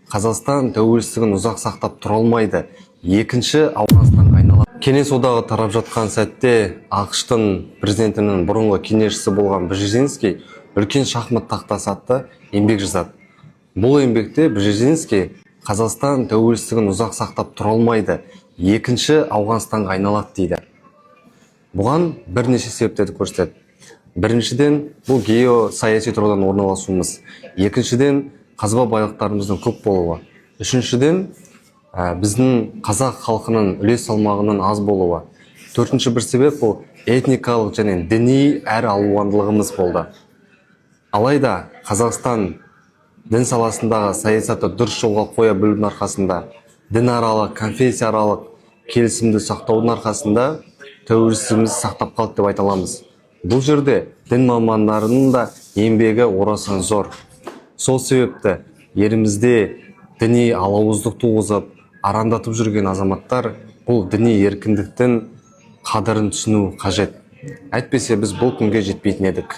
Қазақстан тәуелсіздігін ұзақ сақтап тұра алмайды. Екінші Ауғанстанға айналады. Кеңес одағы тарап жатқан сәтте ақш-тың президентінің бұрынғы кеңесшісі болған Брежинский үлкен шахмат тақтасы атты еңбек жазады. Бұл еңбекте Брежинский Қазақстан тәуелсіздігін ұзақ сақтап тұра алмайды. Екінші Ауғанстанға айналады дейді. Бұған бірнеше себептерді көрсетеді. Біріншіден, бұл геосаяси тұрғыдан орналасуымыз. Екіншіден, қазба байлықтарымыздың көп болуы. Үшіншіден, біздің қазақ халқының үлес салмағының аз болуы. Төртінші бір себеп бұл этникалық және діни әр алуандылығымыз болды. Алайда Қазақстан дін саласындағы саясатты дұрыс жолға қоя білудің арқасында, дінаралық, конфессияаралық келісімді сақтаудың арқасында тәуелсіздігімізді сақтап қалды деп айта аламыз. Бұл жерде дін мамандарының да еңбегі орасан зор. Сол себепті елімізде діни алауыздық туғызып, арандатып жүрген азаматтар бұл діни еркіндіктің қадірін түсіну қажет. Әйтпесе біз бұл күнге жетпейтін едік.